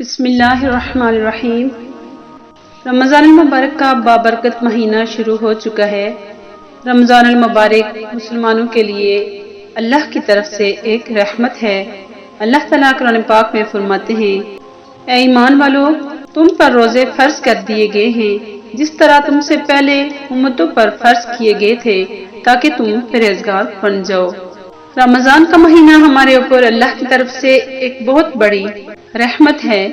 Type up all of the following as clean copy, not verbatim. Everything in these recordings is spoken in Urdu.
بسم اللہ الرحمن الرحیم۔ رمضان المبارک کا بابرکت مہینہ شروع ہو چکا ہے۔ رمضان المبارک مسلمانوں کے لیے اللہ کی طرف سے ایک رحمت ہے۔ اللہ تعالیٰ قرآن پاک میں فرماتے ہیں، اے ایمان والو، تم پر روزے فرض کر دیے گئے ہیں جس طرح تم سے پہلے امتوں پر فرض کیے گئے تھے تاکہ تم پرہیزگار بن جاؤ۔ رمضان کا مہینہ ہمارے اوپر اللہ کی طرف سے ایک بہت بڑی رحمت ہے۔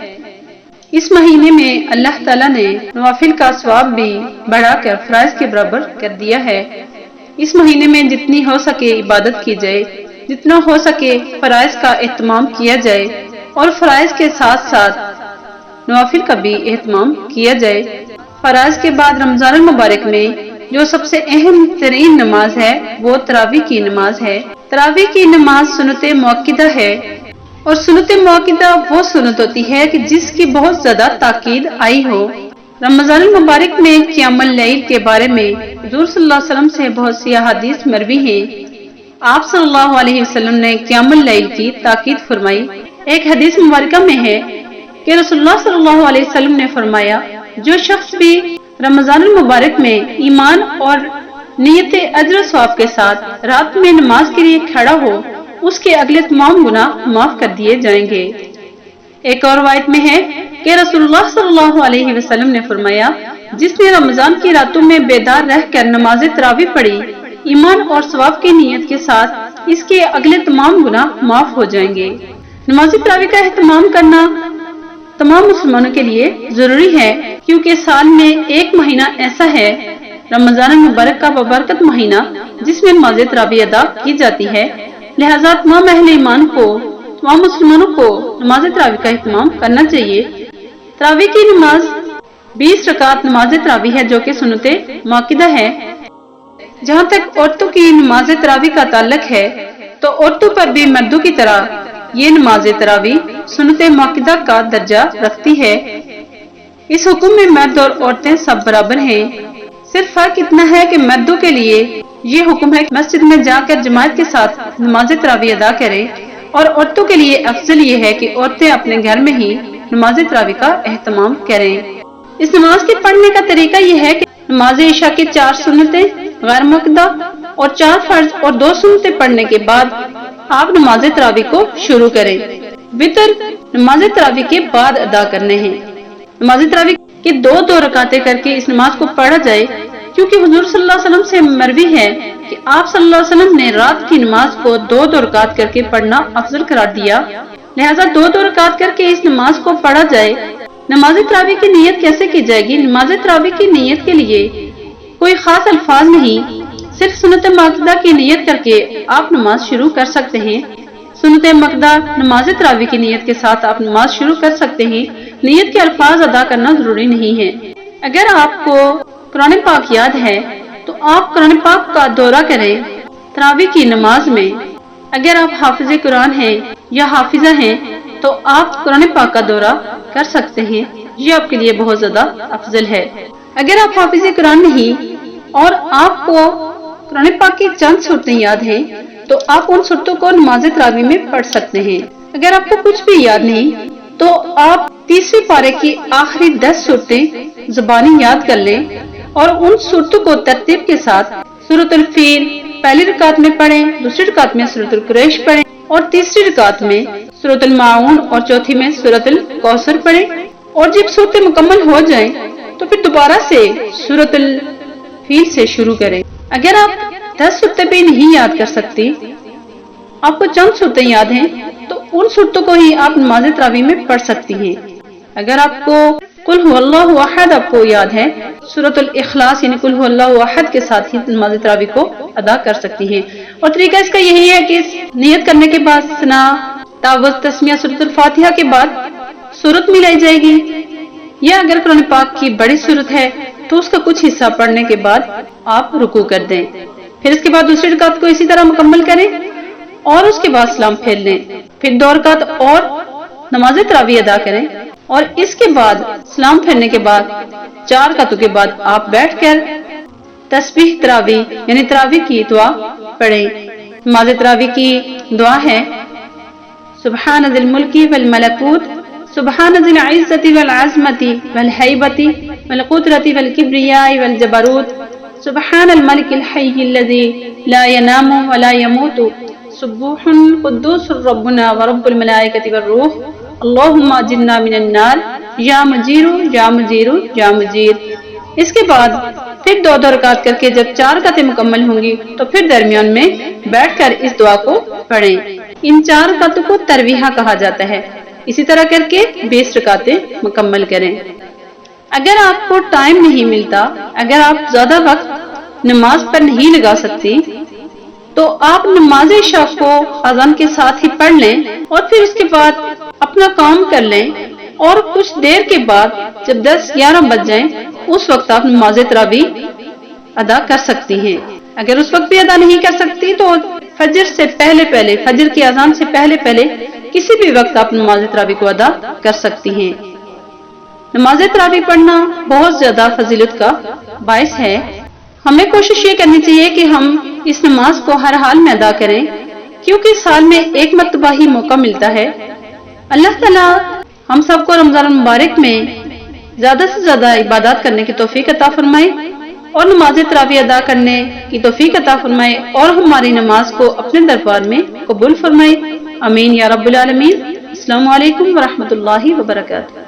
اس مہینے میں اللہ تعالیٰ نے نوافل کا ثواب بھی بڑھا کر فرائض کے برابر کر دیا ہے۔ اس مہینے میں جتنی ہو سکے عبادت کی جائے، جتنا ہو سکے فرائض کا اہتمام کیا جائے اور فرائض کے ساتھ ساتھ نوافل کا بھی اہتمام کیا جائے۔ فرائض کے بعد رمضان المبارک میں جو سب سے اہم ترین نماز ہے وہ تراویح کی نماز ہے۔ تراویح کی نماز سنت موقدہ ہے، اور سنت موقدہ وہ سنت ہوتی ہے کہ جس کی بہت زیادہ تاکید آئی ہو۔ رمضان المبارک میں قیام اللیل کے بارے میں حضور صلی اللہ علیہ وسلم سے بہت سی احادیث مروی ہیں۔ آپ صلی اللہ علیہ وسلم نے قیام اللیل کی تاکید فرمائی۔ ایک حدیث مبارکہ میں ہے کہ رسول اللہ صلی اللہ علیہ وسلم نے فرمایا، جو شخص بھی رمضان المبارک میں ایمان اور نیت اجر و ثواب کے ساتھ رات میں نماز کے لیے کھڑا ہو، اس کے اگلے تمام گناہ معاف کر دیے جائیں گے۔ ایک اور روایت میں ہے کہ رسول اللہ صلی اللہ علیہ وسلم نے فرمایا، جس نے رمضان کی راتوں میں بیدار رہ کر نماز تراویح پڑھی ایمان اور ثواب کی نیت کے ساتھ، اس کے اگلے تمام گناہ معاف ہو جائیں گے۔ نماز تراویح کا اہتمام کرنا تمام مسلمانوں کے لیے ضروری ہے، کیونکہ سال میں ایک مہینہ ایسا ہے، رمضان المبارک کا بابرکت مہینہ، جس میں نماز تراویح ادا کی جاتی ہے۔ لہذا تمام اہل ایمان کو، تمام مسلمانوں کو نماز تراویح کا اہتمام کرنا چاہیے۔ تراویح کی نماز 20 رکعت نماز تراویح ہے جو کہ سنت موقدہ ہے۔ جہاں تک عورتوں کی نماز تراویح کا تعلق ہے تو عورتوں پر بھی مردوں کی طرح یہ نماز تراویح سنت موقدہ کا درجہ رکھتی ہے۔ اس حکم میں مرد اور عورتیں سب برابر ہیں، صرف فرق اتنا ہے کہ مردوں کے لیے یہ حکم ہے کہ مسجد میں جا کر جماعت کے ساتھ نماز تراویح ادا کریں، اور عورتوں کے لیے افضل یہ ہے کہ عورتیں اپنے گھر میں ہی نماز تراویح کا اہتمام کریں۔ اس نماز کے پڑھنے کا طریقہ یہ ہے کہ نماز عشاء کی 4 سنتیں غیر موقدہ اور 4 فرض اور 2 سنتیں پڑھنے کے بعد آپ نماز تراویح کو شروع کریں۔ وتر نماز تراویح کے بعد ادا کرنے ہیں۔ نماز تراویح کی 2 رکعتیں کر کے اس نماز کو پڑھا جائے، کیونکہ حضور صلی اللہ علیہ وسلم سے مروی ہے کہ آپ صلی اللہ علیہ وسلم نے رات کی نماز کو 2 رکعت کر کے پڑھنا افضل قرار دیا، لہذا 2 رکعت کر کے اس نماز کو پڑھا جائے۔ نماز تراویح کی نیت کیسے کی جائے گی؟ نماز تراویح کی نیت کے لیے کوئی خاص الفاظ نہیں، صرف سنت موقدہ کی نیت کر کے آپ نماز شروع کر سکتے ہیں۔ سنت موقدہ نماز تراویح کی نیت کے ساتھ آپ نماز شروع کر سکتے ہیں، نیت کے الفاظ ادا کرنا ضروری نہیں ہے۔ اگر آپ کو قرآن پاک یاد ہے تو آپ قرآن پاک کا دورہ کریں تراویح کی نماز میں۔ اگر آپ حافظ قرآن ہیں یا حافظہ ہیں تو آپ قرآن پاک کا دورہ کر سکتے ہیں، یہ آپ کے لیے بہت زیادہ افضل ہے۔ اگر آپ حافظ قرآن نہیں اور آپ کو قرآن پاک کی چند صورتیں یاد ہیں تو آپ ان صورتوں کو نماز تراویح میں پڑھ سکتے ہیں۔ اگر آپ کو کچھ بھی یاد نہیں تو آپ 30ویں پارے کی آخری 10 صورتیں زبانی یاد کر لیں اور ان صورتوں کو ترتیب کے ساتھ سورۃ الفیل پہلی رکعت میں پڑھیں، دوسری رکعت میں سورۃ القریش پڑھیں اور تیسری رکعت میں سورۃ الماعون اور چوتھی میں سورۃ الکوثر پڑھیں، اور جب صورتیں مکمل ہو جائیں تو پھر دوبارہ سے سورۃ الفیل سے شروع کریں۔ اگر آپ 10 صورتیں بھی نہیں یاد کر سکتی، آپ کو چند صورتیں یاد ہیں تو ان صورتوں کو ہی آپ نماز تراویح میں پڑھ سکتی ہیں۔ اگر آپ کو قل هو اللہ احد آپ کو یاد ہے، سورۃ الاخلاص یعنی قل هو اللہ احد کے ساتھ ہی نماز تراویح کو ادا کر سکتی ہیں۔ اور طریقہ اس کا یہی ہے کہ نیت کرنے کے بعد ثنا، تعوذ، تسمیہ، سورۃ الفاتحہ کے بعد سورت ملائی جائے گی، یا اگر قرآن پاک کی بڑی سورت ہے تو اس کا کچھ حصہ پڑھنے کے بعد آپ رکوع کر دیں، پھر اس کے بعد دوسری رکعت کو اسی طرح مکمل کریں اور اس کے بعد سلام پھیر لیں، پھر 2 رکعت اور نماز تراویح ادا کریں، اور اس کے بعد سلام پھیرنے کے بعد 4 رکعتوں کے بعد آپ بیٹھ کر تسبیح تراویح یعنی تراویح کی دعا پڑھیں۔ نماز تراویح کی دعا ہے، سبحان ذی الملک والملکوت سبحان ذی العزة والعظمة والہیبة والقدرة والکبریاء والجبروت سبحان الملک الحی الذی لا ینام ولا یموت سبوح قدوس ربنا ورب الملائکۃ والروح اللہم اجرنا من النار یا مجیر یا مجیر یا مجیر۔ اس کے بعد پھر 2 رکعت کر کے جب 4 رکعتیں مکمل ہوں گی تو پھر درمیان میں بیٹھ کر اس دعا کو پڑھیں۔ ان 4 رکعتوں کو ترویحہ کہا جاتا ہے۔ اسی طرح کر کے 20 رکعتیں مکمل کریں۔ اگر آپ کو ٹائم نہیں ملتا، اگر آپ زیادہ وقت نماز پر نہیں لگا سکتی، تو آپ نماز عشاء کو اذان کے ساتھ ہی پڑھ لیں اور پھر اس کے بعد اپنا کام کر لیں، اور کچھ دیر کے بعد جب 10-11 بج جائیں اس وقت آپ نماز تراویح ادا کر سکتی ہیں۔ اگر اس وقت بھی ادا نہیں کر سکتی تو فجر سے پہلے فجر کی اذان سے پہلے کسی بھی وقت آپ نماز تراویح کو ادا کر سکتی ہیں۔ نماز تراویح پڑھنا بہت زیادہ فضیلت کا باعث ہے۔ ہمیں کوشش یہ کرنی چاہیے کہ ہم اس نماز کو ہر حال میں ادا کریں، کیونکہ سال میں ایک مرتبہ ہی موقع ملتا ہے۔ اللہ تعالیٰ ہم سب کو رمضان المبارک میں زیادہ سے زیادہ عبادات کرنے کی توفیق عطا فرمائے اور نماز تراویح ادا کرنے کی توفیق عطا فرمائے اور ہماری نماز کو اپنے دربار میں قبول فرمائے۔ آمین یا رب العالمین۔ السلام علیکم ورحمۃ اللہ وبرکاتہ۔